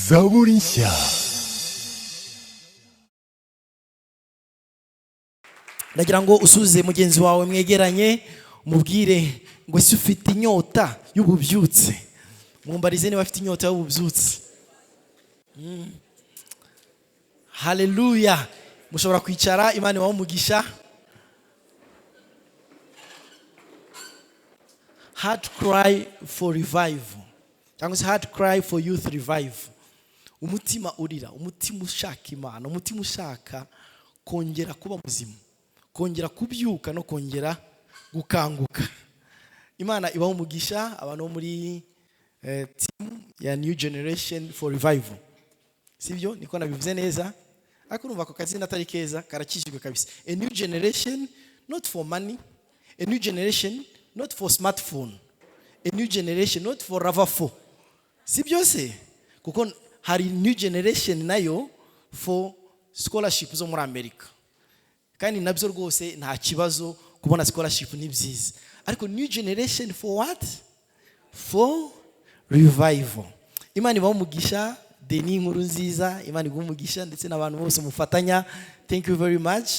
Zaborinshya. Nagira ngo usuze mugenzi wawe mwegeranye umubwire ngo ese ufite inyota y'ububyutse. Mumbarize niba afite inyota y'ububyutse. Hallelujah. Mushobora kwicara, Imana ibahe umugisha. Heart cry for revival. Cyangwa se heart cry for youth revival. Umutima urira, umutima ushaka Imana, umutima ushaka kongera kuba muzima, kongera kubyuka no kongera gukanguka. Imana ibahe umugisha abantu bo muri team ya New Generation for Revival. Sibyo niko nabivuze neza? Ariko urumva ko kazina atari keza karakijijwe kabisa. A new generation not for money, a new generation not for smartphone, a new generation not for ravafo. Sibyo se? Kuko hari new generation nayo for scholarship zo muri America. Kandi nabyo rwose nta kibazo kubona scholarship ni byiza. Ariko new generation for what? For revival. Imana ibahe umugisha. Deni inkuru nziza, Imana iguhe umugisha ndetse n'abantu bose mufatanya. Thank you very much.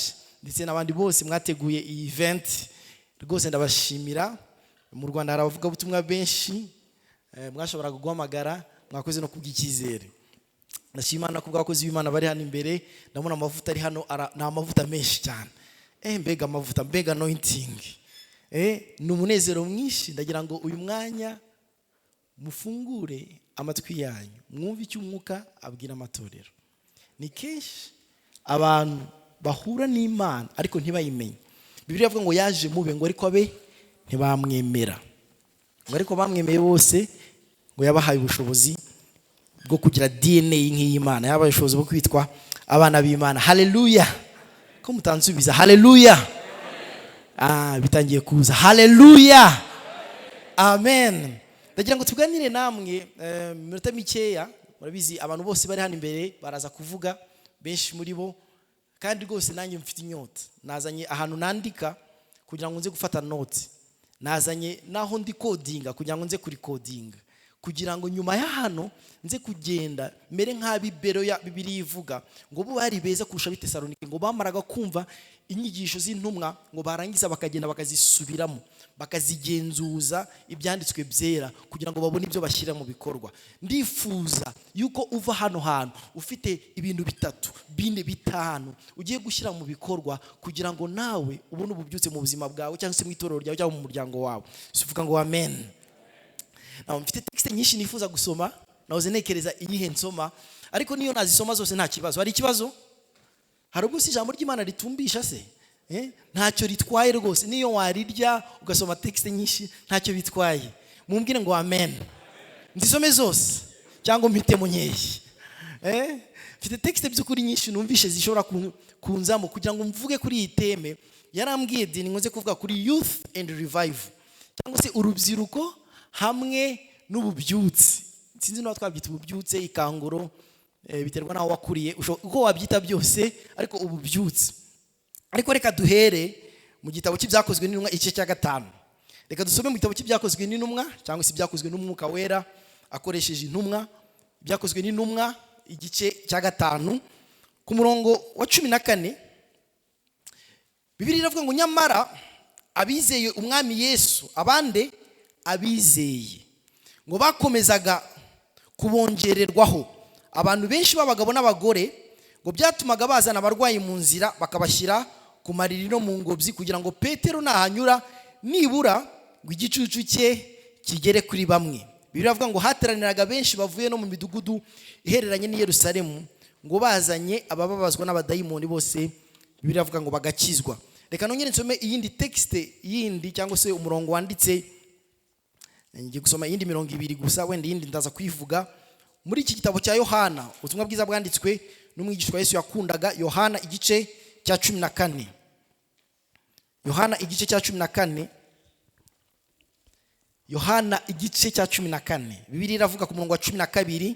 Ndetse n'abandi bose mwateguye iyi event. Rwose ndabashimira. Mu Rwanda hari abavuga butumwa benshi. Mwashobora guhamagara, mwakoze no kubw'ikizere. Ndashimana kubwa abakozi b'Imana bari hano imbere. Ndabona amavuta ari hano, na amavuta menshi cyane. Mbega amavuta, mbega anointing. Ni umunezero mwinshi. Ndagira ngo uyu mwanya mufungure amatwi yanyu, mwumve icyo umwuka abwira amatorero. Ni kenshi abantu bahura n'Imana ariko ntibayimenye. Bibiliya ivuga ngo yaje mube ngo ariko abe ntibamwemera. Ngo ariko bamwemeye bose ngo yabahaye ubushobozi bwo kugira DNA nk'iy'Imana, yabahaye ubushobozi bwo kwitwa abana b'Imana. Hallelujah. Ko mutansubiza hallelujah. Bitangiye kuza. Hallelujah. Amen. Ndagira ngo tuganire namwe minota mikeya. Murabizi abantu bose bari hano imbere baraza kuvuga benshi muri bo, kandi rwose nanjye mfite inyota. Nazanye ahantu nandika kugira ngo nze gufata note. Nazanye naho ndi codinga kugira ngo nze kuri codinga, kugira ngo nyuma ya hano nze kugenda mere nk'abibero ya Bibiliya ivuga ngo bo bari beza kurusha b'Itesalonike, ngo bamaraga kumva inyigisho z'intumwa ngo barangiza bakagenda bakazisubiramo, bakazigenzuza ibyanditswe byera kugira ngo babone ibyo bashyira mu bikorwa. Ndifuza yuko uva hano hantu ufite ibintu bitatu, bine, bitanu ugiye gushyira mu bikorwa kugira ngo nawe ubone ububyutse mu buzima bwawe cyangwa se mu itorero ryawe cyangwa mu muryango wawe. Sivuga ngo amen. Mfite texte nyinshi nifuza gusoma, nahoze nekereza iyihe nsoma, ariko niyo nazisoma zose nta kibazo. Hari ikibazo? Hari ubwo si ijambo ry'Imana ritumbisha se? Ntacyo ritwaye rwose. Niyo warirya ugasoma texte nyinshi ntacyo bitwaye. Mumbwire ngo amen. Ndisome zose cyangwa mpite mu nkeyi. Mfite texte by'ukuri nyinshi numvishe zishobora kunzamo kugira ngo mvuge kuri iyi teme. Yarambwiye dini nkoze kuvuga kuri youth and revival, cyangwa se urubyiruko hamwe n'ububyutse. Sinzi no twabyita ububyutse, ikanguro, biterwa naho wakuriye, uko wabyita byose, ariko ububyutse. Ariko reka duhere mu gitabo cy'ibyakozwe n'intumwa igice cya 5. Reka dusome mu gitabo cy'ibyakozwe n'intumwa cyangwa se ibyakozwe n'umwuka wera akoresheje intumwa. Ibyakozwe n'intumwa igice cya 5 ku murongo wa 14. Bibiliya iravuga ngo nyamara abizeye umwami Yesu, abande abizeye ngo bakomezaga kubongererwaho abantu benshi b'abagabo n'abagore, ngo byatumaga bazana abarwayi mu nzira bakabashyira ku mariri no mu ngobyi kugira ngo Petero nahanyura nibura ngo igicucu cye kigere kuri bamwe. Bibiliya ivuga ngo hateraniraga benshi bavuye no mu midugudu ihereranye n'i Yerusalemu, ngo bazanye abababazwa n'abadayimoni bose, Bibiliya ivuga ngo bagakizwa. Reka nongere nsome iyindi texte yindi cyangwa se umurongo wanditse. Ngiye gusoma iyindi 200 gusa, wenda iyindi ndaza kwivuga muri iki gitabo cya Yohana, ubutumwa bwiza bwanditswe n'umwigishwa Yesu yakundaga, Yohana igice cya 14. Yohana igice cya 14. Yohana igice cya 14. Bibiliya iravuga ku murongo wa 12.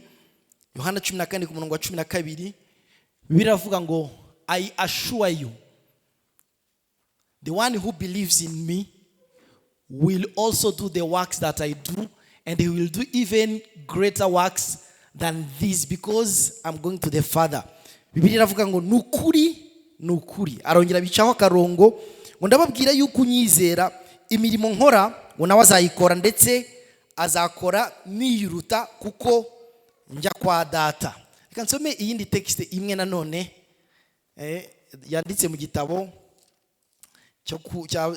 Yohana 14 ku murongo wa 12. Bibiliya iravuga ngo I assure you, the one who believes in me will also do the works that I do, and he will do even greater works than this because I'm going to the Father. Bibiliya iravuga ngo nukuri. Arongera bicaho akarongo ngo ndababwira yuko unyizera imirimo nkora ngo nawe azayikora ndetse azakora niyiruta kuko njya kwa data. Reka nsome iyindi text imwe nanone yanditse mu gitabo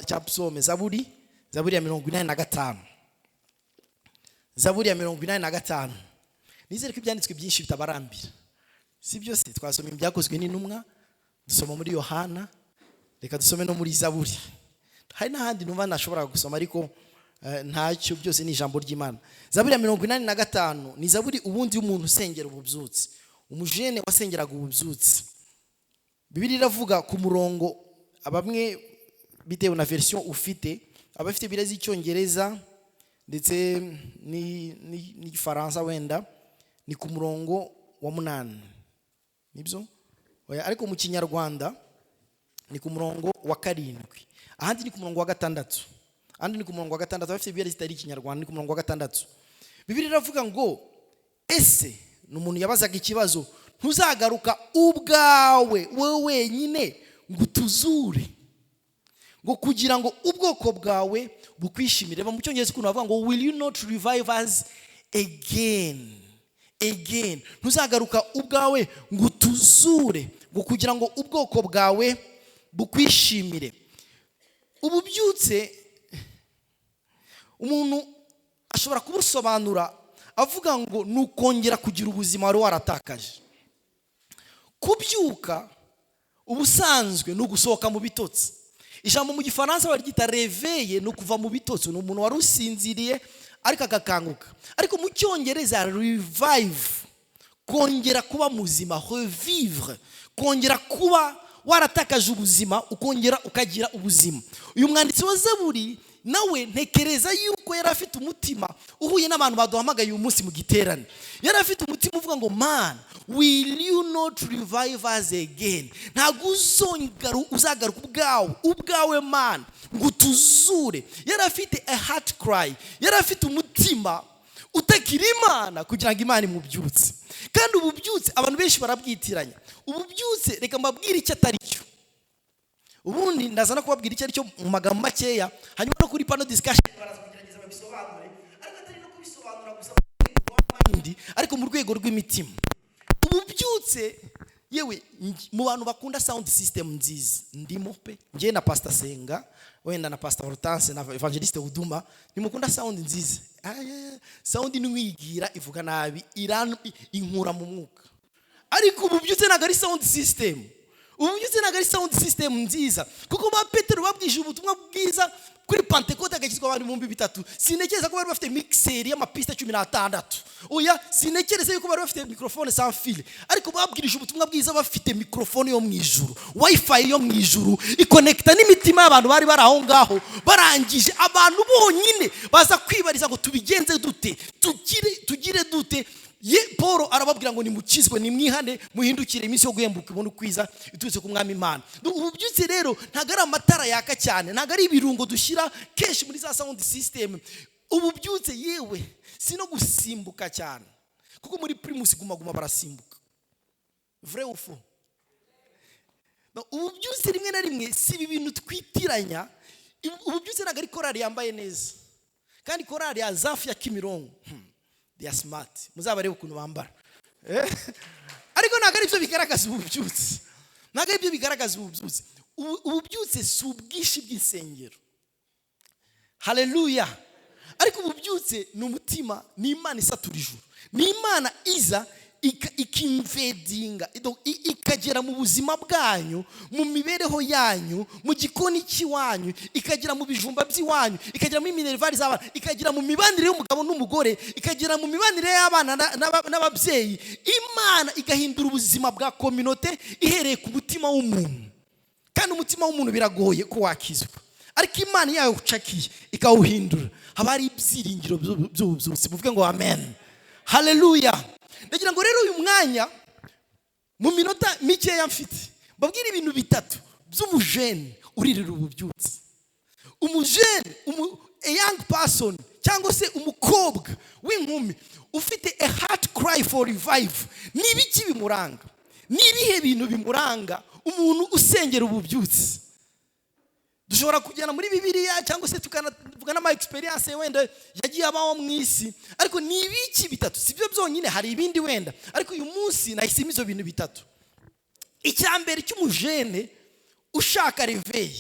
cya Psalm Zaburi ya 45. Zaburi ya 45. Nizere ko ibyanditswe byinshi bitabarambira. Si byose twasoma ibyakozwe n'intumwa, dusoma muri Yohana, reka dusome no muri Zaburi. Hari n'ahandi numva nashobora gusoma ariko ntacyo, byose ni ijambo ry'Imana. Zaburi ya 45 ni zaburi ubundi y'umuntu usengera ububyutse, umujene wasengeraga ububyutse. Bibiliya iravuga ku murongo, abamwe bitewe na version ufite, abafite birezi icyongereza ndetse ni Faransa wenda ni ku murongo wa 8. Nibyo? Ariko mu Kinyarwanda ni ku murongo wa 7. Ahandi ni ku murongo wa 6. Ahandi ni ku murongo wa 6. Abafite birezi itari Kinyarwanda ni ku murongo wa 6. Bibiliya iravuga ngo ese n'umuntu yabazaga ikibazo, ntuzagaruka ubwawe wowe wenyine ngo utuzure, ngo kugira ngo ubwoko bwawe bukwishimire. Mu cyongereza ukuntu bavuga ngo will you not revive us again. Ntuzagaruka ubwawe ngo utuzure, ngo kugira ngo ubwoko bwawe bukwishimire. Ububyutse umuntu ashobora kubusobanura avuga ngo nukongera kugira ubuzima wari waratakaje. Kubyuka ubusanzwe no gusohoka mu bitotsi. Ijambo mu Gifaransa baryita réveiller, no kuva mu bitotsi. Ni umuntu wari usinziriye ariko akakanguka. Ariko mu Cyongereza revive, kongera kuba muzima, revivre, kongera kuba waratakaje ubuzima ukongera ukagira ubuzima. Uyu mwanditsi wa Zaburi nawe ntekereza yuko yari afite umutima uhuye n'abantu baduhamagaye uyu munsi mu giterane. Yari afite umutima uvuga ngo man, will you not revive us again? Ntago uzagaruka ubwawe man ngo tuzure. Yari afite a heart cry, yari afite umutima utakira Imana kugira ngo Imana imubyutse. Kandi ububyutse abantu benshi barabwitiranya. Ububyutse reka mbabwire icyo atari cyo. Ubundi ndazana kubabwira icyo ari cyo mu magambo makeya, hanyuma no kuri panel discussion baraza kugerageza babisobanure, ariko atari no kubisobanura gusa ariko mu rwego rw'imitima. Ububyutse yewe mu bantu bakunda sound system nziza ndimo pe, ngiye na Pastor Senga wenda na Pastor Hortense na Evangeliste Uduma, nimukunda sound nziza. Sound nimwigira ivuga nabi inkura mu mwuka. Ariko ububyutse nagari sound system. Ububyutse nagari sound system nziza. Kuko ba Petero babwije ubutumwa bwiza kuri Pentecote agakizwa abantu 3,000. Sinekeza ko bari bafite mixer y'amapista 16. Oya, sinekeza yuko bari bafite microphone sans fil. Ariko babwirije ubutumwa bwiza bafite microphone yo mwijuru, wifi yo mwijuru, iconnecta n'imitima y'abantu bari baraho ngaho. Barangije abantu bonyine baza kwibariza ngo tubigenze dute, tugire dute. Paul arababwira ngo nimukizwe, nimwihane, muhindukire iminsi yo guhembuka ibone kwiza iturutse ku mwami Imana. Ububyutse rero ntago ari amatara yaka cyane, ntago ari ibirungo dushyira kenshi muri za sound system. Ububyutse yewe sino gusimbuka cyane, kuko muri Primus Guma barasimbuka. Vrai ou faux? Ububyutse rimwe na rimwe si ibintu twitiranya. Ububyutse ntago ari korali yambaye neza, kandi korali ya Zafu ya Kimironko they are smart, muzabarebe ukuntu bambara. Ariko ntago ari byo bigaragaza ububyutse. Ntago ari byo bigaragaza ububyutse. Ububyutse si ubwishi bw'insengero. Haleluya. Ariko ububyutse ni umutima, ni Imana isatura ijuru. Ni Imana iza ikimvedinga, ikagera mu buzima bwanyu, mu mibereho yanyu, mu gikoni cy'iwanyu, ikagera mu bijumba by'iwanyu, ikagera mu minervari z'abana, ikagera mu mibanire y'umugabo n'umugore, ikagera mu mibanire y'abana n'ababyeyi. Imana igahindura ubuzima bwa community ihereye ku mutima w'umuntu. Kandi umutima w'umuntu biragoye ko wakizwa, ariko Imana yayo ucakiye ikawuhindura. Haba hari ibyiringiro by'ububyutse. Muvuge ngo amen. Haleluya. Ndagira ngo rero uyu mwanya mu minota mikeya mfite babwira ibintu bitatu by'umujene uririra ububyutse. Umujene, a young person cyangwa se umukobwa w'inkumi ufite a heart cry for revival, n'ibiki bimuranga? Nibihe bintu bimuranga umuntu usengera ububyutse? Dushobora kujyana muri Bibiliya cyangwa se tukavuga n'ama experience wenda yagiye abaho mu isi, ariko n'ibiki bitatu. Sibyo byonyine, hari ibindi wenda, ariko uyu munsi nahisemo izo bintu bitatu. Icyambere cy'umujene ushaka reveil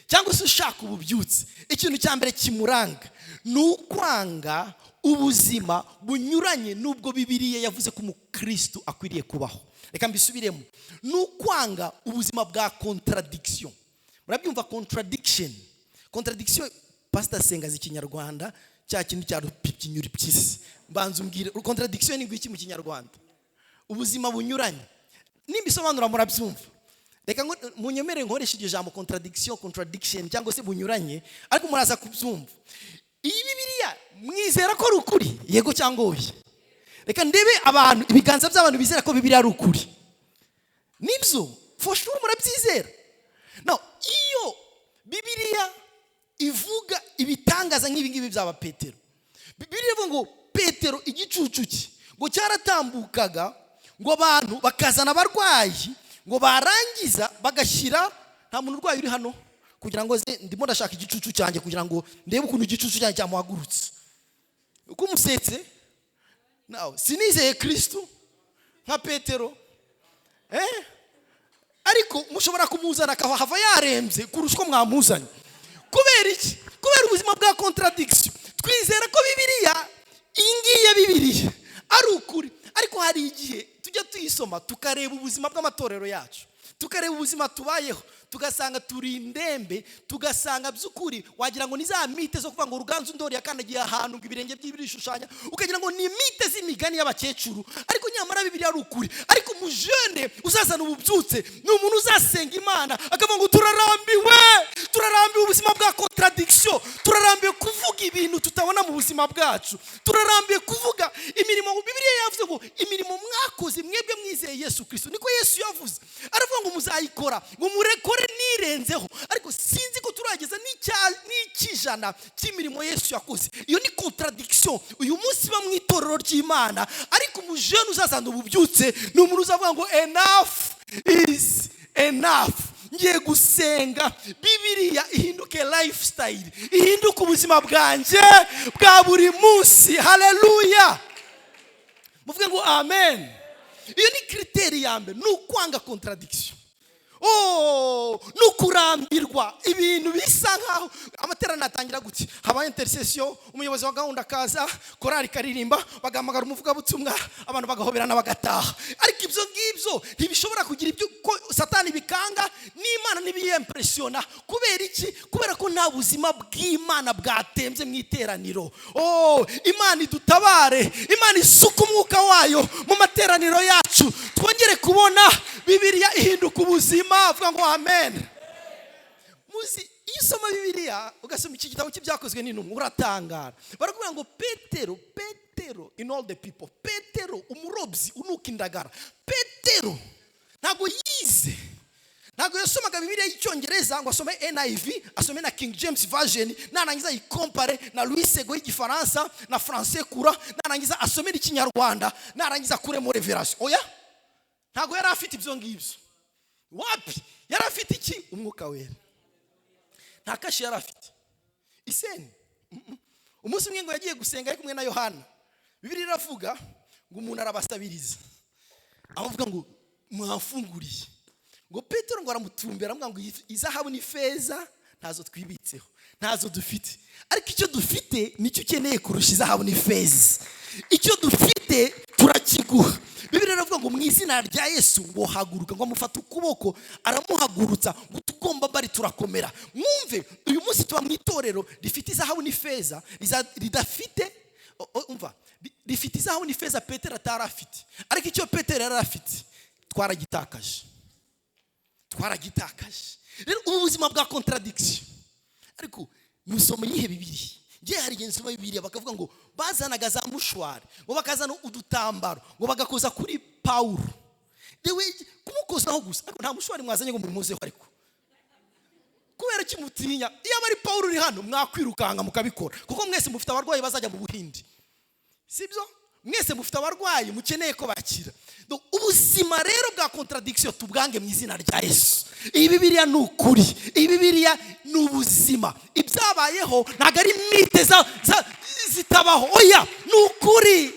cyangwa se ushaka ububyutse, ikintu cyambere kimuranga ni ukwanga ubuzima bunyuranye n'ubwo Bibiliya yavuze ko umukristo akwiriye kubaho. Reka mbisubiremo, ni ukwanga ubuzima bwa contradiction. Murabyumva contradiction? Contradiction Pastor Sengazi Kinyarwanda cya kintu cya rupinyuri pyisi. Mbanza umbwire contradiction ni ngwiki mu Kinyarwanda? Ubuzima bunyuranye. Nimbisobanura murabyumva. Reka ngo munyemere nkoresha iryo jambo contradiction cyangwa se bunyuranye, ariko muraza kubyumva. Iyi Bibiliya mwizera ko ari ukuri? Yego cyangwa oya? Reka ndebe abantu, ibiganza by'abantu bizera ko Bibiliya ari ukuri. Nibyo, for sure murabyizera. Now, iyo Bibiliya ivuga ibitangaza nk'ibi ngibi by'aba Petero, Bibiliya ivuga ngo Petero igicucu cye ngo cyaratambukaga, ngo abantu bakazana abarwayi, ngo barangiza bagashyira, nta muntu urwaye uri hano kugira ngo ndimo ndashaka igicucu cyanjye kugira ngo ndebe ukuntu igicucu cyanjye cyamuhagurutse. Uko umusetse nawe sinizeye Kristo nka Petero, ariko mushobora kumuzana akahava yarembye kurusha uko mwamuzanye. Kubera iki? Kubera ubuzima bwa contradiction. Twizera ko Bibiliya ingiye Bibiliya ari ukuri, ariko hari igihe tujya tuyisoma tukareba ubuzima bw'amatorero yacu, tukareba ubuzima tubayeho, tugasanga turi indembe, tugasanga by'ukuri wagira ngo ni za mite zo kuvuga ngo Ruganzu Ndori yakandagiye ahantu ngo ibirenge by'ibirishushanyo, ukagira ngo ni mite z'imigani y'abakecuru, ariko nyamara Bibiliya ari ukuri. Ariko umujene uzazana ububyutse ni umuntu uzasenga Imana akavuga ngo turarambiwe ubuzima bwa contradiction, turarambiwe kuvuga ibintu tutabona mu buzima bwacu, turarambiwe kuvuga imirimo. Bibiliya yavuze ngo imirimo mwakoze mwebwe mwizeye Yesu Kristo, niko Yesu yavuze. Aravuga ngo muzayikora, ngo murekore nirenzeho, ariko sinzi ko turageza n'ikijana cy'imirimo Yesu yakoze. Iyo ni contradiction uyu munsi ba mu itorero ry'Imana. Ariko umujene uzazana ububyutse ni umuntu uzavuga ngo enough is enough, ngiye gusenga Bibiliya ihinduke lifestyle, ihinduke ubuzima bwanjye bwa buri munsi. Haleluya, muvuge ngo amen. Iyo ni kriteri ya mbere, ni ukwanga contradiction. Nukurambirwa ibintu bisa nkaho amaterano atangira guti, haba intercession, umuyobozi wa gahunda akaza, korali karirimba, bagamagara umuvuga butumwa, abantu bagahoberana bagataha. Ariko ibyo ngibyo ntibishobora kugira ibyo Satani bikanga, n'Imana ntibiyempressiona. Kubera iki? Kubera ko nta buzima bw'Imana bwatembye mu iteraniro. Imana idutabare, Imana isuka umwuka wayo mu materaniro yacu, twongere kubona Bibiliya ihinduka ubuzima. Avuga ngo amen. Muzi iyo usoma Bibiliya ugasoma iki gitabo cy'ibyakozwe n'intumwa uratangara. Barakubwira ngo Petero in all the people, Petero umurobyi unuka indagara, Petero ntago yize, ntago yasomaga Bibiliya y'Icyongereza ngo asome NIV, asome na King James version, narangiza yikompare na Louis Sego y'Igifaransa na Français Courant, narangiza asome n'Ikinyarwanda, narangiza kuremo revelation. Oya, ntago yari afite ibyo ngibyo. Wapi? Yari afite iki? Umwuka wera. Nta kashi yari afite. Iseni. Umunsi umwe ngo yagiye gusenga ari kumwe na Yohana. Bibiliya iravuga ngo umuntu arabasabiriza, avuga ngo mwafunguriye. Ngo Petero ngo aramutumbera avuga ngo izahabu n'ifeza ntazo twibitseho, ntazo dufite, ariko icyo dufite nicyo ukeneye kurusha izahabu n'ifeza. Icyo dufite turakiguha. Bibiliya iravuga ngo mu izina rya Yesu ngo haguruka, ngo amufata ukuboko aramuhagurutsa, ngo tugomba bari turakomera. Mwumve uyu munsi tuba mu itorero rifite izahabu n'ifeza, ridafite umva, rifite izahabu n'ifeza Petero atarafite, ariko icyo Petero yari afite twaragitakaje. Rero ubuzima bwa contradiction. Ariko musoma yihe Bibiliya? Ngiye hari igihe nsoma Bibiliya bakavuga ngo bazanaga za mushwari, ngo bakazana udutambaro, ngo bagakoza kuri Paulo. Dewe kumukozaho gusa, ariko nta mushwari mwazanye ngo mumuzeho. Ariko kubera kimutinya. Iyo abari Paulo uri hano mwakwirukanga mukabikora, kuko mwese mufite abarwayi bazajya mu Buhindi, sibyo? Mwese mufite abarwayi mukeneye ko bakira. Ubuzima rero bwa contradiction tubwange mu izina rya Yesu. Iyi Bibiliya ni ukuri, iyi Bibiliya ni ubuzima. Ibyabayeho ntago ari mite zitabaho, oya ni ukuri.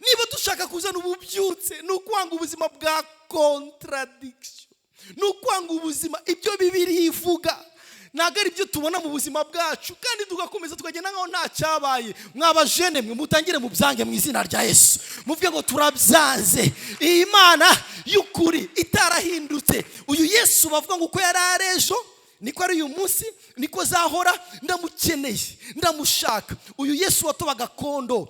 Niba dushaka kuzana ububyutse, ni ukwanga ubuzima bwa contradiction, ni ukwanga ubuzima ibyo Bibiliya ivuga. Ntago ari byo tubona mu buzima bwacu, kandi tugakomeza tukagenda nkaho nta cyabaye. Mwabajene mwe mutangire mu byange mu izina rya Yesu, muvuge ngo turabyanze. Iyi Mana y'ukuri itarahindutse, uyu Yesu bavuga ngo uko yari arejo niko ari uyu munsi, niko zahora. Ndamukeneye, ndamushaka. Uyu Yesu watobaga kondo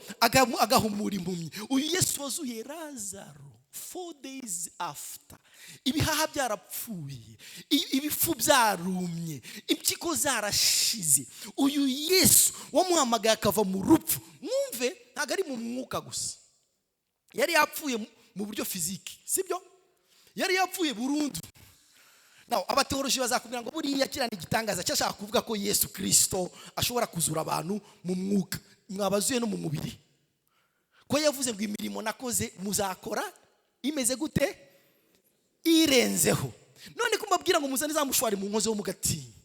agahumura impumyi, uyu Yesu wazuye Lazaro 4 days after, ibihaha byarapfuye, ibifu byarumye, impyiko zarashize. Uyu Yesu wamuhamagaye akava mu rupfu. Mwumve, ntago ari mu mwuka gusa, yari yapfuye mu buryo fiziki, sibyo? Yari yapfuye burundu. Now abateoloji bazakubwira ngo buriya kirana igitangaza cyashaka kuvuga ko Yesu Kristo ashobora kuzura abantu mu mwuka, mwabazuye no mu mubiri. Ko yavuze ngo imirimo nakoze muzakora imeze gute? Irenzeho. None kumbabwira ngo muzane za mushwari mu nkoze wo mugatinya,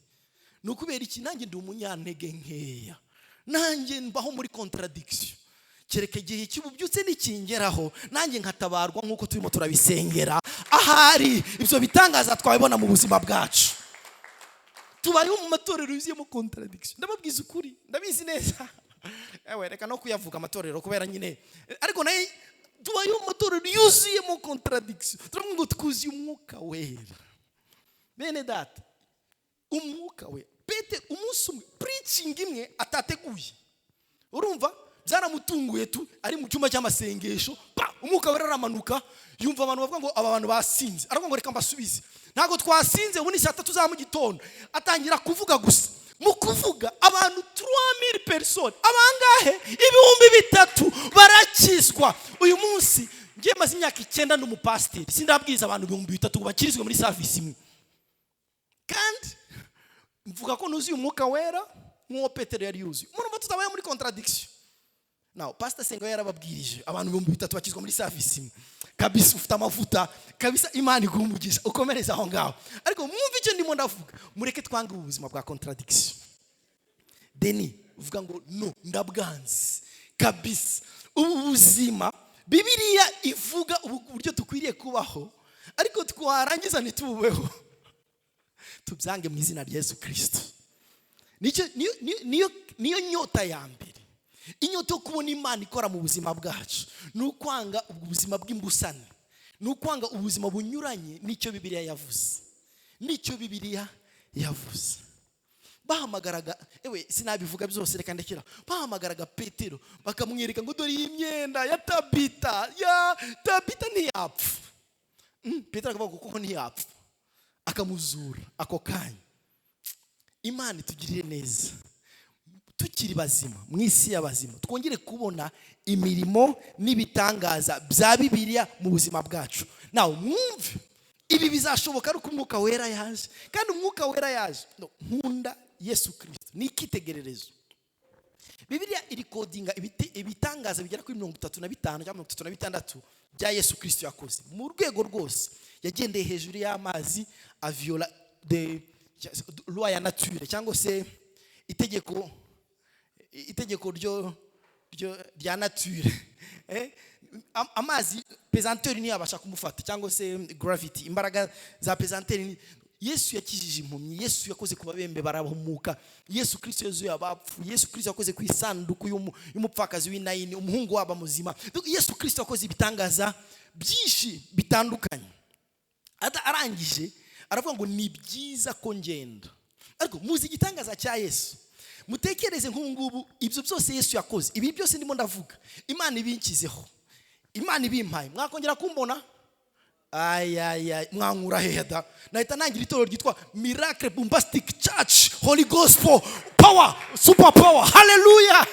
nukubera iki? Nanjye ndi umunyantege nkeya, nanjye mbaho muri contradiction. Kereke gihe cy'ububyutse nikingeraho, nanjye nkatabarwa nkuko turimo turabisengera. Ahari ibyo bitangaza twabibona mu buzima bwacu. Tubayeho mu matorero yuzuyemo contradiction. Ndababwiza ukuri, ndabizi neza. Ewe reka no kuyavuga amatorero kubera nyine, ariko naye tubayeho mu matorero yuzuyemo contradiction. Turavuga ngo twuzuye umwuka wera. Bene data, umwuka we Petero umunsi umwe preaching imwe atateguye, urumva byaramutunguye tu, ari mu cyumba cy'amasengesho, umwuka wera aramanuka, yumva abantu bavuga ngo aba bantu basinze. Aravuga ngo reka mbasubize, ntago twasinze, ubu ni saa 3 za mu gitondo. Atangira kuvuga gusa, mu kuvuga abantu 3000 personnes, abangahe 3000 barakizwa. Uyu munsi ngiye maze imyaka 9 n'umupasiteri, sindabwiza abantu 3000 bakirizwe muri service imwe, kandi mvuga ko nuzi umwuka wera nk'uwo Petero yari yuzuye. Murumva tutabaye muri contradiction. Now Pastor Senga yarababwirije abantu 3000 bakizwa muri service imwe. Kabisa ufite amavuta, kabisa Imana igumugisha, ukomereza aho ngaho. Ariko mwumva icyo ndimo ndavuga, mureke twange ubuzima bwa contradiction. Deni uvuga ngo no, ndabwanze kabisa. Ubuzima Bibiliya ivuga uburyo tukwiriye kubaho, ariko twarangiza ntitububeho. Tubyange mu izina rya Yesu Kristo. Niyo nyota ya mbere. Inyota yo kubona Imana ikora mu buzima bwacu, nukwanga ubuzima bw'imbusane, nukwanga ubuzima bunyuranye n'icyo Bibiliya yavuze. N'icyo Bibiliya yavuze. Bahamagaraga, ewe sinabivuga byose reka ndekera. Bahamagaraga Petero bakamwereka ngo dore imyenda ya Tabita, ntiyapfa. Petero akavuga kuko ntiyapfa, akamuzura ako kanya. Imana itugirire neza, tukiri bazima mu isi y'abazima, twongere kubona imirimo n'ibitangaza bya Bibiliya mu buzima bwacu. Nawe mwumve, ibi bizashoboka ari uko umwuka wera yaje, kandi umwuka wera yaje nkunda Yesu Kristo ni ikitegererezo. Bibiliya iri kodinga ibitangaza bigera kuri 35 cyangwa 36 bya Yesu Kristo yakoze mu rwego rwose. Yagendeye hejuru y'amazi, aviola de loi ya nature, cyangwa se itegeko rya nature. Amazi pesanteur ni yabasha kumufata, cyangwa se gravity, imbaraga za pesanteur. Yesu yakijije impumyi, Yesu yakoze ku babembe barahumuka, Yesu Kristo yazuye abapfu, Yesu Kristo yakoze ku isanduku y'umupfakazi w'Inayini, umuhungu waba muzima. Yesu Kristo yakoze ibitangaza byinshi bitandukanye. Arangije aravuga ngo ni byiza ko ngenda. Ariko muzi igitangaza cya Yesu, mutekereze nk'ubungubu ibyo byose Yesu yakoze, ibi byose ndimo ndavuga, Imana ibinkizeho, Imana ibimpaye, mwakongera kumbona mwankura heda. Nahita nangira itorero ryitwa Miracle Bombastic Church Holy Gospel Power Super Power. Hallelujah.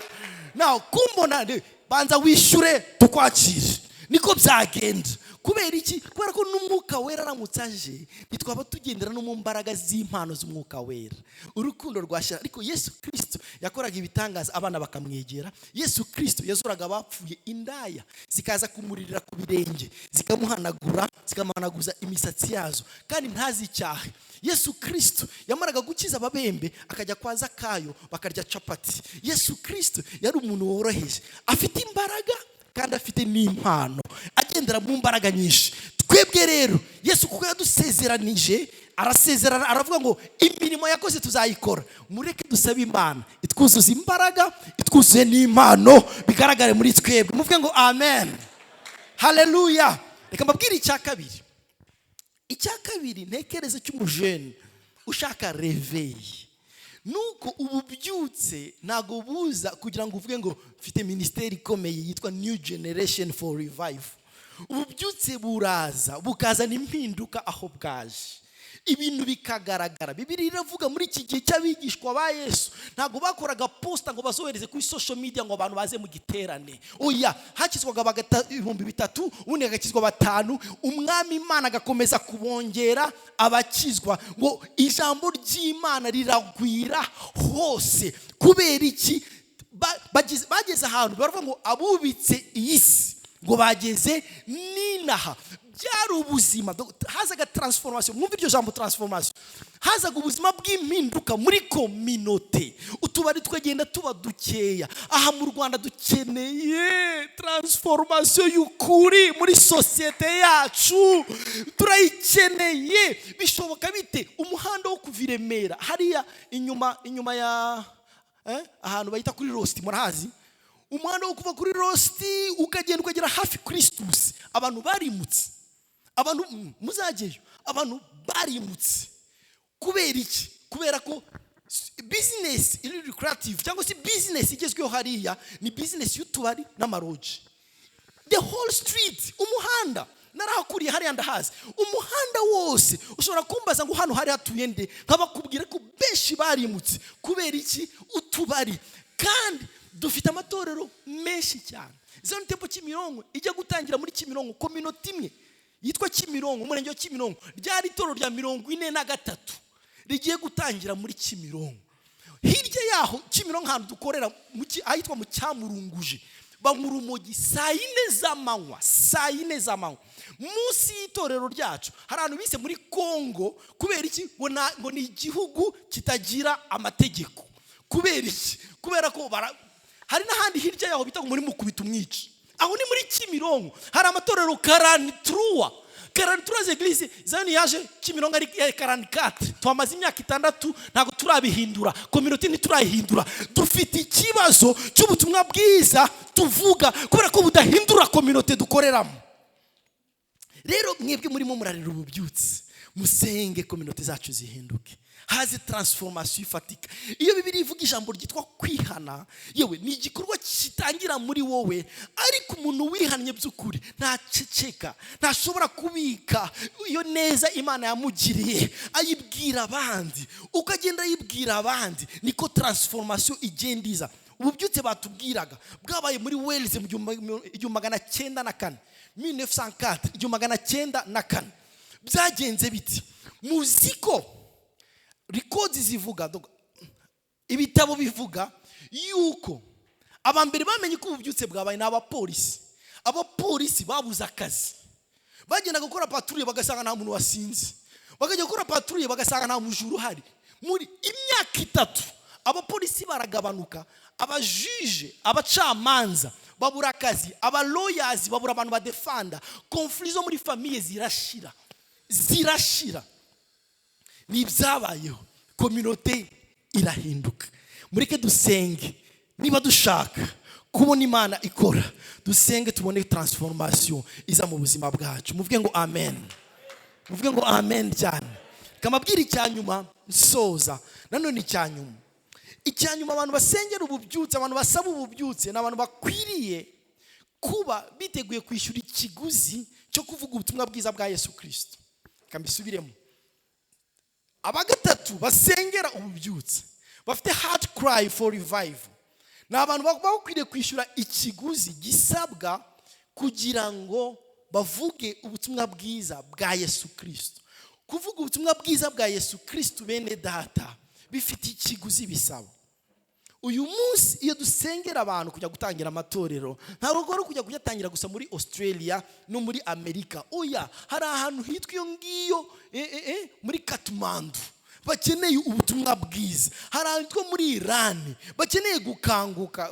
Now kumbona banza wishure tukwakire, niko byagenda. kubera iki? Kubera ko n'umwuka wera aramutse aje ntitwaba tugendera no mu mbaraga z'impano z'umwuka wera. Urukundo rwashira. Ariko Yesu Kristo yakoraga ibitangaza, abana bakamwegera. Yesu Kristo yazuraga abapfuye, indaya zikaza kumuririra ku birenge, zikamuhanagura, zikamanaguza imisatsi yazo kandi ntazicyahe. Yesu Kristo yamaraga gukiza ababembe akajya kwa Zakayo bakarya capati. Yesu Kristo yari umuntu woroheje, afite imbaraga kandi afite n'impano, agendera mu mbaraga nyinshi. Twebwe rero Yesu kuko yadusezeranije, arasezerana aravuga ngo imirimo yakoze tuzayikora. Mureke dusabe Imana itwuzuza imbaraga, itwuzuye n'impano, bigaragare muri twebwe. Muvuge ngo amen, haleluya. Reka mbabwire icya kabiri. Icya kabiri ntekereza cy'umujene ushaka reveil, nuko ububyutse ntago buza kugira ngo uvuge ngo mfite ministeri ikomeye yitwa New Generation for Revival. Ububyutse buraza bukazana impinduka aho bwaje, ibintu bikagaragara. Bibiliya iravuga muri iki gihe cy'abigishwa ba Yesu ntago bakoraga posta ngo bazohereze kuri social media ngo abantu baze mu giterane. Oya, hakizwaga 3,000, ubundi hagakizwa 5, umwami Imana agakomeza kubongera abakizwa, ngo ijambo ry'Imana riragwira hose. Kubera iki? Bageze ahantu baravuga ngo abubitse iyi si ngo bageze ninaha. Byari ubuzima, hazaga transformation. Mwumva iryo jambo transformation. Hazaga ubuzima bw'impinduka muri community. Utubari twagenda tuba dukeya. Aha mu Rwanda dukeneye transformation y'ukuri muri societe yacu, turayikeneye. Bishoboka bite? Umuhanda wo kuva i Remera hariya inyuma ya ahantu bayita kuri Rosti, murahazi? Umuhanda wo kuva kuri Rosti ukagenda ukagera hafi Christus, abantu barimutse. Abantu muzageyo, abantu barimutse. Kubera iki? Kubera ko business iri lucrative, cyangwa si business igezweho hariya ni business y'utubari n'amaroji. The whole street, umuhanda narahakuriye hariya ndahazi. Umuhanda wose ushobora kumbaza ngo hano hari hatuye nde, nkabakubwira ko benshi barimutse. Kubera iki? Utubari. Kandi dufite amatorero menshi cyane. Zion Temple Kimironko ijya gutangira muri Kimironko, community imwe yitwa Kimironko, umurenge wa Kimironko, ryari itorero rya 43 rigiye gutangira muri Kimironko. Hirya yaho Kimironko hantu dukorera ahitwa mu Cyamurunguje, bankurumogi saa 4 z'amanywa. Munsi y'itorero ryacu hari abantu bise muri Kongo. Kubera iki? Ngo ni igihugu kitagira amategeko. Kubera iki? Kubera ko hari n'ahandi hirya yaho bita muri Mukubita umwici. Aho ni muri Kimironko hari amatorero 43 z'eglise. Zani yaje Kimironko ari 44. Twamaze imyaka 6 ntago turabihindura, community ntiturayihindura. Dufite ikibazo cy'ubutumwa bwiza tuvuga kubera ko budahindura community dukoreramo. Rero mwebwe murimo murarira ububyutse, musenge community zacu zihinduke, haze transformation ifatika. Iyo Bibiliya ivuga ijambo ryitwa kwihana, yewe ni igikorwa kitangira muri wowe, ariko umuntu wihannye by'ukuri ntaceceka, ntashobora kubika iyo neza Imana yamugiriye, ayibwira abandi, ukagenda ayibwira abandi. Niko transformation igendiza. Ububyutse batubwiraga bwabaye muri Wales mu 1904, 1904. Byagenze biti? Muziko records zivuga, ibitabo bivuga yuko abambere bamenye ko ububyutse bwabaye n'abapolisi. Abapolisi babuze akazi, bagenda gukora patrouille bagasanga nta muntu wasinze, bakajya gukora patrouille bagasanga nta mujuru hari. Muri imyaka 3 abapolisi baragabanuka, abajije, abacamanza babura akazi, aba lawyers babura abantu badefanda, conflits zo muri famille zirashira. Nibyabayeho, community irahinduka. Mureke dusenge, niba dushaka kubona Imana ikora, dusenge tubone transformation iza mu buzima bwacu. Muvuge ngo amen, muvuge ngo amen cyane. Kamabwira icyanyuma nsoza, nanone icyanyuma. Icyanyuma abantu basengera ububyutse, abantu basaba ububyutse, n'abantu bakwiriye kuba biteguye kwishyura ikiguzi cyo kuvuga ubutumwa bwiza bwa Yesu Kristo. Kambisubiremo. Abagatatu basengera ububyutse bafite heart cry for revival, ni abantu bakwiriye kwishyura ikiguzi gisabwa kugira ngo bavuge ubutumwa bwiza bwa Yesu Kristo. Kuvuga ubutumwa bwiza bwa Yesu Kristo bene data bifite ikiguzi bisaba. Uyu munsi iyo dusengera abantu kujya gutangira amatorero, ntabwo ari kujya kuyatangira gusa muri Australia no muri Amerika. Oya, hari ahantu hitwa iyo ngiyo muri Kathmandu bakeneye ubutumwa bwiza. Hari ahantu muri Iran bakeneye gukanguka.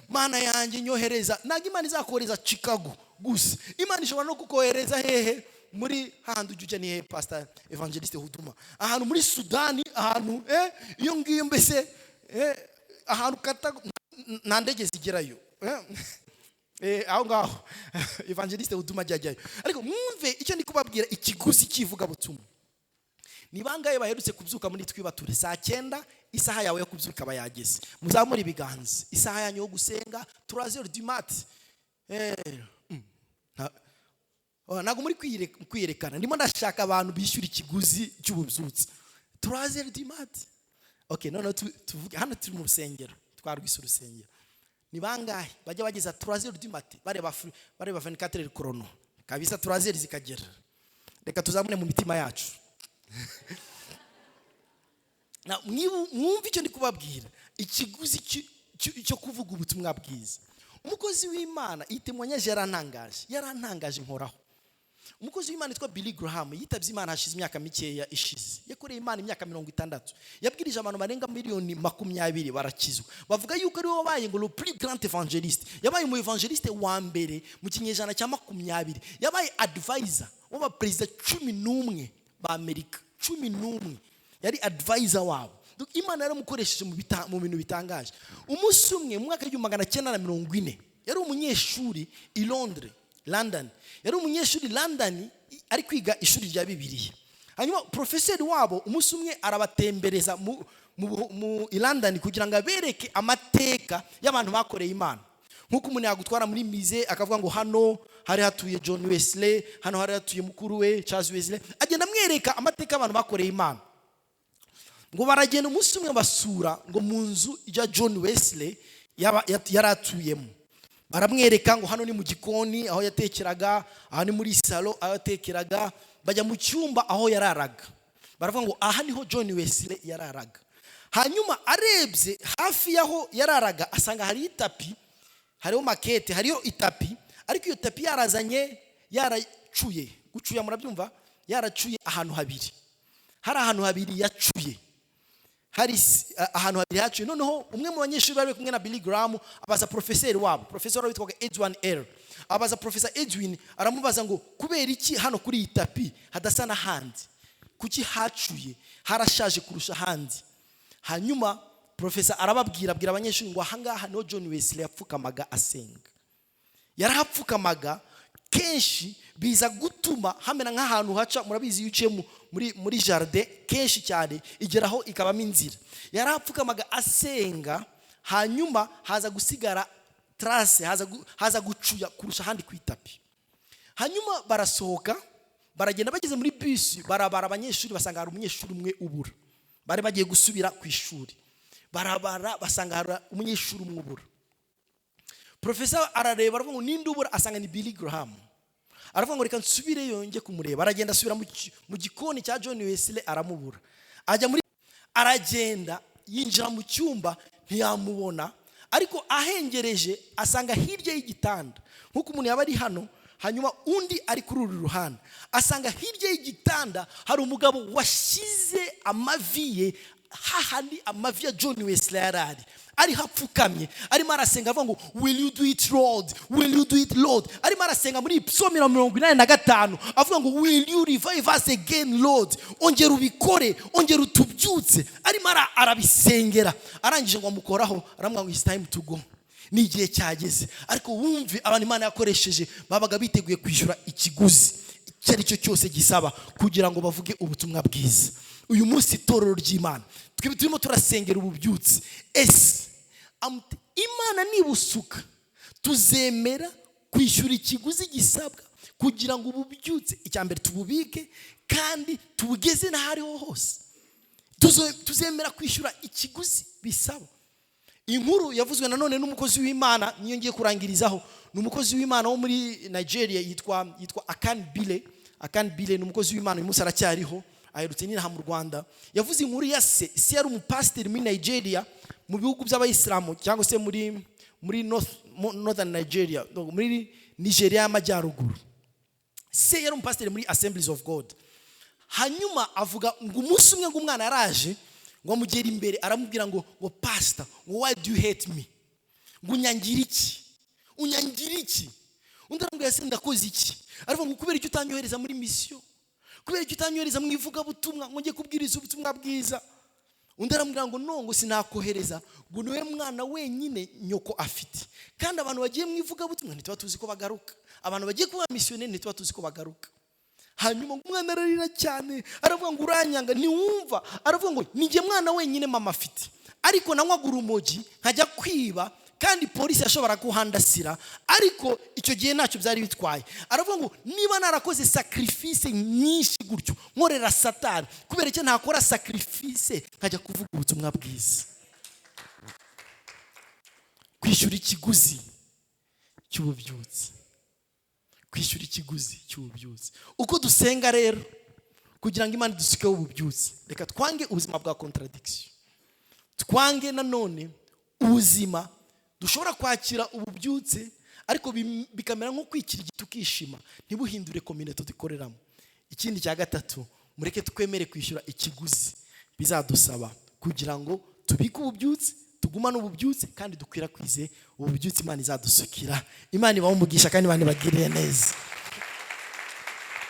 Mana yanjye nyohereza, ntabwo Imana izakohereza Chicago gusa. Imana ishobora no kukohereza hehe muri handi ujya ni Pastor Evangeliste Huduma, ahantu muri Sudani, ahantu iyo ngiyo mbese ahantu kata nta ndege zigerayo, aho ngaho Evangeliste Huduma ajyayo. Ariko mwumve icyo ndi kubabwira, ikiguzi kivuga butumwa. Ni bangaye baherutse kubyuka muri twibature saa 9, isaha yawe yo kubyuka ikaba yageze. Muzamura ibiganza, isaha yanyu yo gusenga 3h du mat. Ntabwo muri kwiyerekana, ndimo ndashaka abantu bishyura ikiguzi cy'ububyutse 3h du mat. Okay, none tuvuge hano turi mu rusengero, twarwise urusengero. Ni bangahe bajya bageza 3h du mat bareba 24h chrono kabisa 3h zikagera. Reka tuzamune mu mitima yacu. Na mwumve icyo ndi kubabwira, ikiguzi cyo kuvuga ubutumwa bwiza. Umukozi w'Imana itemwanyaje yarantangaje nkoraho. Umukozi w'Imana yitwa Billy Graham yitabye Imana hashize imyaka mikeya ishize. Yakoreye Imana imyaka 60. Yabwirije abantu barenga miliyoni 20 barakizwa. Bavuga yuko ari we wabaye ngo le plus grand évangéliste. Yabaye mu évangéliste wa mbere mu kinyejana cya 20. Yabaye advisor w'aba president 11 ba Amerika. 11 yari advisor wabo. Imana yaramukoresheje mu bintu bitangaje. Umunsi umwe mu mwaka w'1940 yari umunyeshuri i London. Yari umunyeshuri London ari kwiga ishuri rya Bibiliya. Hanyuma professeur wabo umunsi umwe arabatembereza mu London kugira ngo abereke amateka y'abantu bakoreye Imana. Nkuko umuntu yagutwara muri mize akavuga ngo hano hari hatuye John Wesley, hano hari hatuye mukuru we Charles Wesley, agenda amwereka amateka y'abantu bakoreye Imana. Ngo baragenda umunsi umwe basura ngo mu nzu ya John Wesley yaratuyemo. Baramwereka ngo hano ni mu gikoni aho yatekeraga, aha ni muri salo aho yatekeraga, bajya mu cyumba aho yararaga. Baravuga ngo aha niho John Wesley yararaga. Hanyuma arebye hafi yaho yararaga asanga hari itapi, hariho makete, hariho itapi, ariko iyo tapi yarazanye yaracuye. Gucuya murabyumva? Yaracuye ahantu habiri. Hari ahantu habiri yacuye. Hari ahantu habiri yacuye. Noneho umwe mu banyeshuri bari kumwe na Billy Graham abaza professeur wabo. Professeur witwa Edwin R. Abaza Professor Edwin, aramubaza ngo kubera iki hano kuri iyi tapi hadasa na handi? Kuki hacuye? Harashaje kurusha handi. Hanyuma Professor abwira abanyeshuri ngo ahangaha no John Wesley yapfukamaga asenga. Yarahapfukamaga kenshi biza gutuma hamena nk'ahantu haca, murabizi yuciye muri jardin kenshi cyane igeraho ikabamo inzira. Yarahapfukamaga asenga, hanyuma haza gusigara trace, haza gucuya kurusha handi ku itapi. Hanyuma barasohoka, baragenda bageze muri bus, barabara abanyeshuri basanga hari umunyeshuri umwe ubura. Bari bagiye gusubira ku ishuri. Barabara basanga hari umunyeshuri umwe ubura. Professor arareba aravuga ngo ninde ubura, asanga ni Billy Graham. Aravuga ngo reka nsubire yonge kumureba. Aragenda asubira mu gikoni cya John Wesley aramubura. Ajya muri aragenda yinjira mu cyumba ntiyamubona, ariko ahengereje asanga hirya y'igitanda nkuko umuntu yaba ari hano, hanyuma undi ari kuri uru ruhande. Asanga hirya y'igitanda hari umugabo washyize amavi ye hahandi amavi ya John Wesley yarari, ari hapfukamye arimo arasenga avuga ngo will you do it Lord, will you do it Lord. Arimo arasenga muri Psalm 85 avuga ngo will you revive us again Lord, ongera ubikore, ongera utubyutse. Arimo arabisengera, arangije ngo amukoraho aramubwira ngo it's time to go, ni igihe cyageze. Ariko wumve abantu Imana yakoresheje babaga biteguye kwishyura ikiguzi icyo ari cyo cyose gisaba kugira ngo bavuge ubutumwa bwiza. Uyu munsi itorero ry'Imana turimo turasengera ububyutse. Imana nibusuka tuzemera kwishyura ikiguzi gisabwa kugira ngo ububyutse icyambere tububike kandi tubugeze n'ahariho hose. Tuzemera kwishyura ikiguzi bisaba. inkuru yavuzwe nanone n'umukozi w'Imana niyo ngiye kurangirizaho. Ni umukozi w'Imana wo muri Nigeria yitwa Akan Bile ni umukozi w'Imana uyu munsi aracyariho, aherutse n'inaha mu Rwanda. Yavuze inkuru ya se yari umupasiteri muri Nigeria, mu bihugu by'abayisilamu cyangwa se muri northern Nigeria, muri Nigeria y'amajyaruguru. Se yari umupasiteri muri Assemblies of God. Hanyuma avuga ngo umunsi umwe ngo umwana yaraje ngo amugera imbere aramubwira ngo pastor, ngo why do you hate me? Ngo unyangira iki? Undi aramubwira se ndakoze iki? Aravuga ngo kubera icyo utanyohereza muri mission, kubera icyo utanyohereza mu ivugabutumwa ngo ngiye kubwiriza ubutumwa bwiza. Undi aramubwira ngo no, ngo sinakohereza, ngo niwe mwana wenyine nyoko afite, kandi abantu bagiye mu ivugabutumwa ntituba tuzi ko bagaruka, abantu bagiye kuba missionnaire ntituba tuzi ko bagaruka. Hanyuma umwana ararira cyane, aravuga ngo uranyanga ntiwumva, aravuga ngo ninjye mwana wenyine mama afite, ariko nanywaga urumogi nkajya kwiba, kandi polisi yashobora kuhandasira, ariko icyo gihe ntacyo byari bitwaye. Aravuga ngo niba narakoze sacrifice nyinshi gutyo nkorera Satani, kubera icyo ntakora sacrifice nkajya kuvuga ubutumwa bwiza. Kwishyura ikiguzi cy'ububyutse. Uko dusenga rero kugira ngo Imana dusukeho ububyutse, reka twange ubuzima bwa contradiction, twange nanone ubuzima dushobora kwakira ububyutse ariko bikamera nko kwikira tukishima, ntibuhindure community dukoreramo. Ikindi cya gatatu, mureke twemere kwishyura ikiguzi bizadusaba kugira ngo tubike ububyutse, tugumane ububyutse, kandi dukwirakwize ububyutse Imana izadusukira. Imana ibahumugisha kandi Imana ibagirire neza.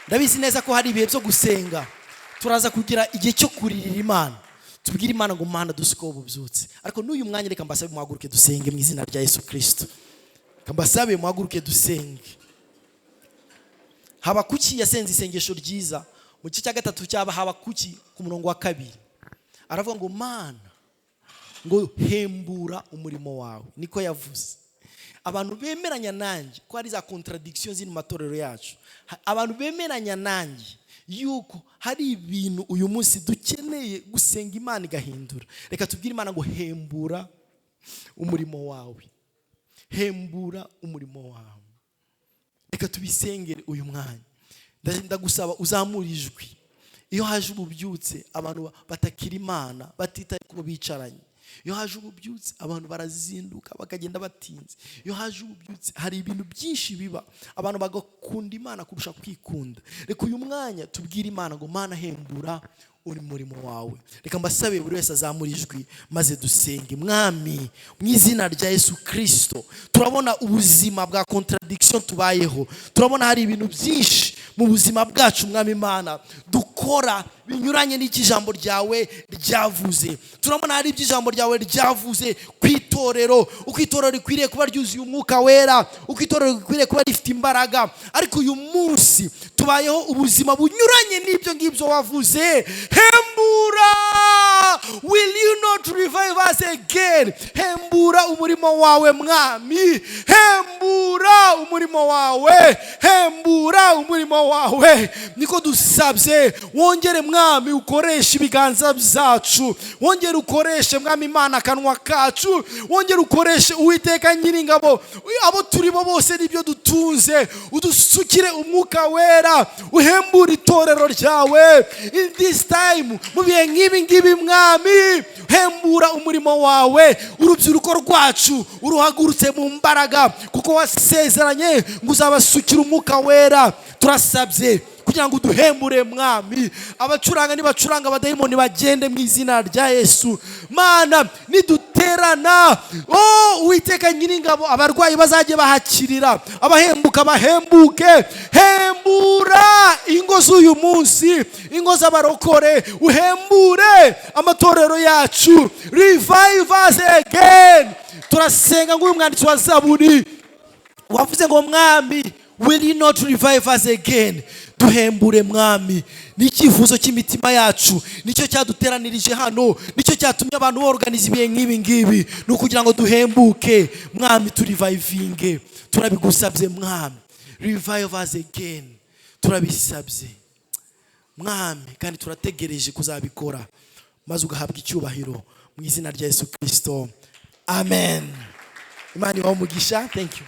Ndabizi neza ko hari ibihe byo gusenga, turaza kugira igihe cyo kuririra Imana, tubwire Imana ngo Mana dusukeho ububyutse. Ariko n'uyu mwanya reka mbasabe muhaguruke dusenge mu izina rya Yesu Kristo. Mbasabe muhaguruke dusenge. Habakuki yasenze isengesho ryiza mu gice cya gatatu cyaba Habakuki ku murongo wa 2. Aravuga ngo Mana, ngo hembura umurimo wawe. Niko yavuze. Abantu bemeranya nanjye ko hari za contradictions ziri mu matorero yacu, abantu bemeranya nanjye yuko hari ibintu uyu munsi dukeneye gusenga Imana igahindura. Reka tubwire Imana ngo hembura umurimo wawe, hembura umurimo wawe. Reka tubisengere uyu mwanya. Ndagusaba uzamura ijwi. Iyo haje ububyutse abantu batakira Imana, batitaye ku bicaranye. Iyo haje ububyutse abantu barazinduka bakagenda batinze. Iyo haje ububyutse hari ibintu byinshi biba, abantu bagakunda Imana kurusha kwikunda. Reka uyu mwanya tubwire Imana ngo Mana hembura umurimo wawe. Reka mbasabe buri wese azamura ijwi maze dusenge. Mwami, mu izina rya Yesu Kristo, turabona ubuzima bwa contradiction tubayeho, turabona hari ibintu byinshi mu buzima bwacu Mwami Imana dukora binyuranye n'ikijambo ryawe ryavuze. Turabona hari iby'ijambo ryawe ryavuze kwitorero, ukwitorero rikwiriye kuba ryuzuye umwuka wera, ukwitorero rikwiriye kuba rifite imbaraga. Ariko uyu munsi tubayeho ubuzima bunyuranye n'ibyo ngibyo wavuze. Hembura, will you not revive us again? Hembura umurimo wawe Mwami, hembura umurimo wawe, hembura umurimo wawe. Niko dusabye, wongere Mwami ukoresha ibiganza byacu, wongere ukoreshe Mwami Imana akanwa kacu, wongere ukoreshe Uwiteka Nyiringabo abo turi bo bose nibyo dutunze, udusukire umwuka wera, uhembura itorero ryawe in this time. Mu bihe nk'ibi ngibi Mwami, hembura umurimo wawe. Urubyiruko rwacu uruhagurutse mu mbaraga, kuko wasezeranye ngo uzabasukira umwuka wera. Turasabye kugira ngo duhembure Mwami, abacuranga nibacuranga, abadayimoni bagende mu izina rya Yesu. Mana, niduterana Uwiteka Nyiringabo, abarwayi bazajye bahakirira, abahembuka bahembuke. Hembura ingo z'uyu munsi, ingo z'abarokore, uhembure amatorero yacu. Revive us again. Turasenga ngo uyu mwanditsi wa Zaburi wavuze ngo Mwami, will you not revive us again? Duhembure Mwami. N'ikifuzo cy'imitima yacu, nicyo cyaduteranirije hano, nicyo cyatumye abantu organize ibihe nk'ibi ngibi, no kugira ngo duhembuke Mwami, turivivinge. Turabigusabye Mwami, revive us again. Turabisabye Mwami, kandi turategereje kuzabikora, maze ugahabwa icyubahiro mu izina rya Yesu Kristo. amen. Imana ibahe umugisha. Thank you.